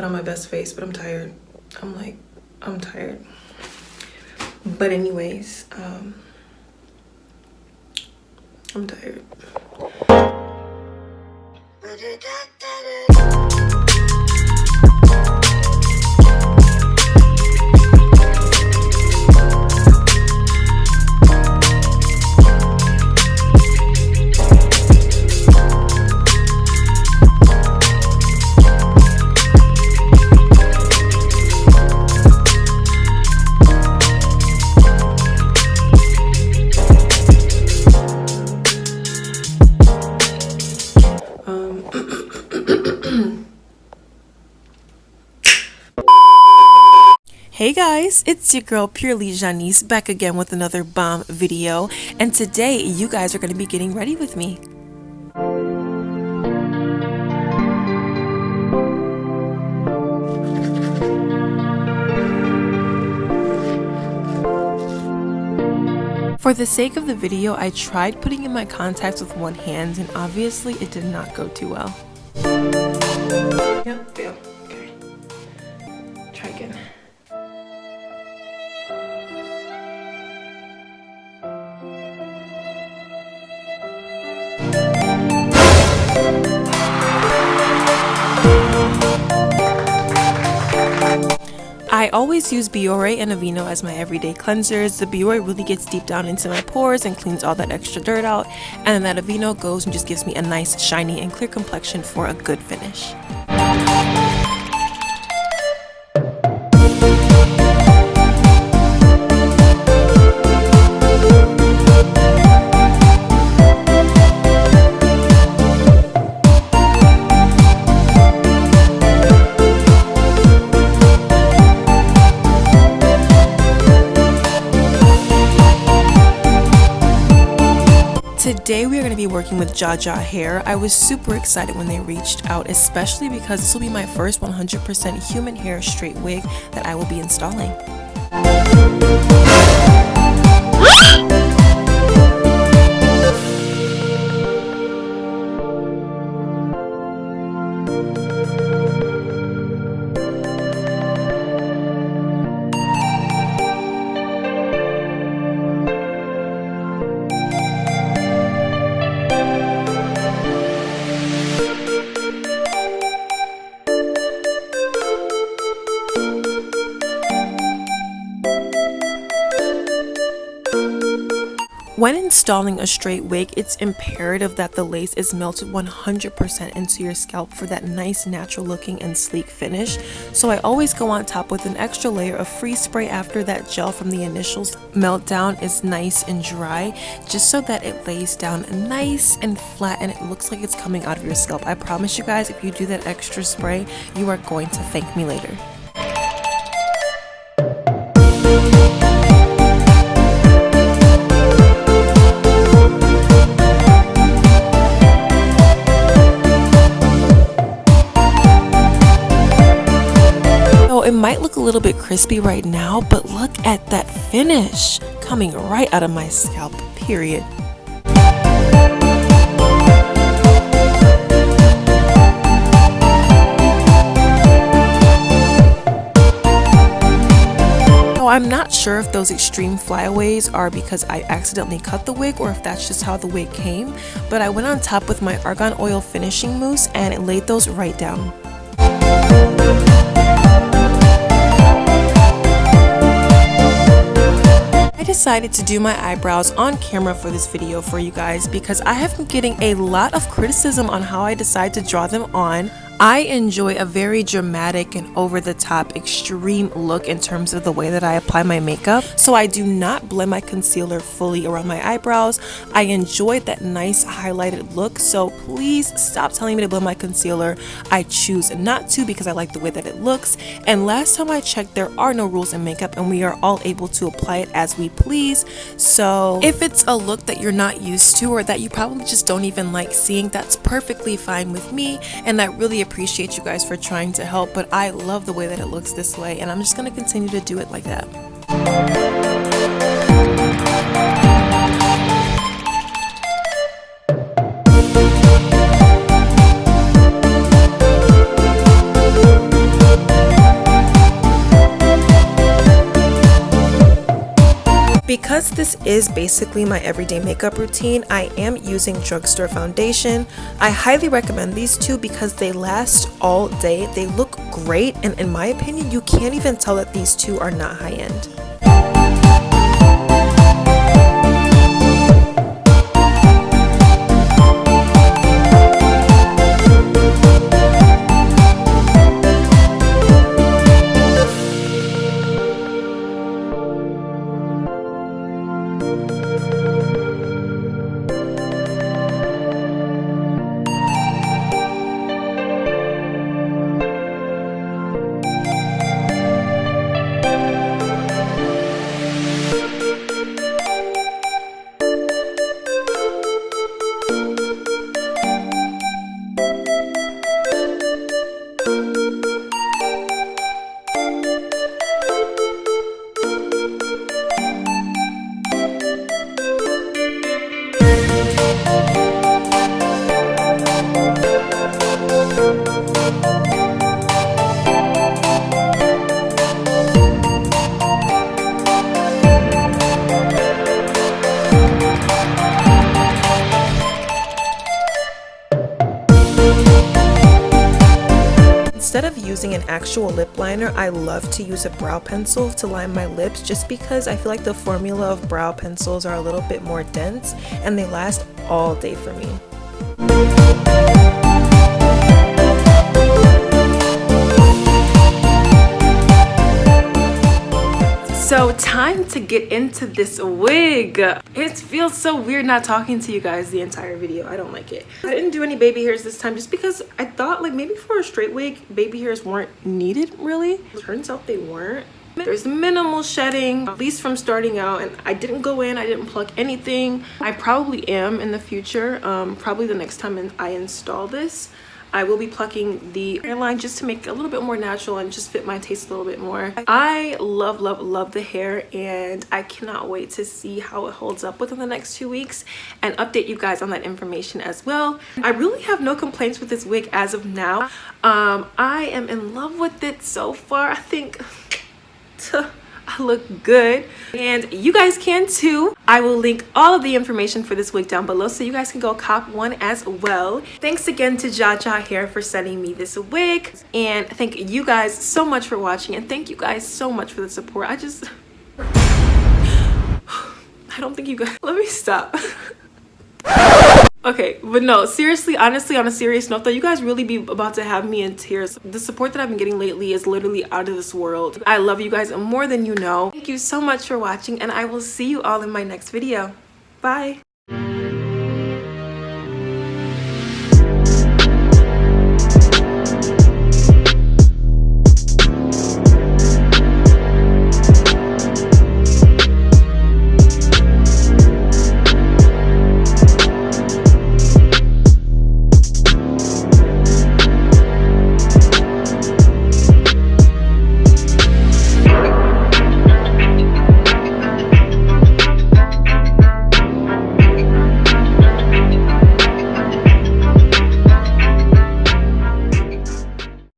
put on my best face, but I'm tired. I'm tired. But anyways, I'm tired. Hey guys, it's your girl Purely Janice back again with another bomb video, and today you guys are going to be getting ready with me. For the sake of the video, I tried putting in my contacts with one hand, and obviously it did not go too well. Yep, fail. Okay. Try again. I always use Biore and Aveeno as my everyday cleansers. The Biore really gets deep down into my pores and cleans all that extra dirt out, and then that Aveeno goes and just gives me a nice shiny and clear complexion for a good finish. Today we are going to be working with Jaja hair. I was super excited when they reached out, especially because this will be my first 100% human hair straight wig that I will be installing. When installing a straight wig, it's imperative that the lace is melted 100% into your scalp for that nice natural looking and sleek finish. So I always go on top with an extra layer of freeze spray after that gel from the initial meltdown is nice and dry, just so that it lays down nice and flat and it looks like it's coming out of your scalp. I promise you guys, if you do that extra spray, you are going to thank me later. It might look a little bit crispy right now, but look at that finish coming right out of my scalp, period. I'm not sure if those extreme flyaways are because I accidentally cut the wig or if that's just how the wig came, but I went on top with my argan oil finishing mousse and it laid those right down. I decided to do my eyebrows on camera for this video for you guys because I have been getting a lot of criticism on how I decide to draw them on. I enjoy a very dramatic and over-the-top extreme look in terms of the way that I apply my makeup, so I do not blend my concealer fully around my eyebrows. I enjoy that nice highlighted look, so please stop telling me to blend my concealer. I choose not to because I like the way that it looks, and last time I checked, there are no rules in makeup and we are all able to apply it as we please. So if it's a look that you're not used to or that you probably just don't even like seeing, that's perfectly fine with me, and I really appreciate you guys for trying to help, but I love the way that it looks this way and I'm just going to continue to do it like that. Because this is basically my everyday makeup routine, I am using drugstore foundation. I highly recommend these two because they last all day. They look great, and in my opinion, you can't even tell that these two are not high-end. Instead of using an actual lip liner, I love to use a brow pencil to line my lips just because I feel like the formula of brow pencils are a little bit more dense and they last all day for me. So time to get into this wig. It feels so weird not talking to you guys the entire video. I don't like it. I didn't do any baby hairs this time just because I thought like maybe for a straight wig baby hairs weren't needed really. Turns out they weren't. There's minimal shedding, at least from starting out, and I didn't go in, I didn't pluck anything. I probably am in the future, probably the next time I install this. I will be plucking the hairline just to make it a little bit more natural and just fit my taste a little bit more. I love, love, love the hair, and I cannot wait to see how it holds up within the next 2 weeks and update you guys on that information as well. I really have no complaints with this wig as of now. I am in love with it so far. I think I look good and you guys can too. I will link all of the information for this wig down below so you guys can go cop one as well. Thanks again to Jaja Hair for sending me this wig, and thank you guys so much for watching, and thank you guys so much for the support. I don't think you guys, let me stop. Okay, but no, seriously, honestly, on a serious note though, you guys really be about to have me in tears. The support that I've been getting lately is literally out of this world. I love you guys more than you know. Thank you so much for watching, and I will see you all in my next video. Bye.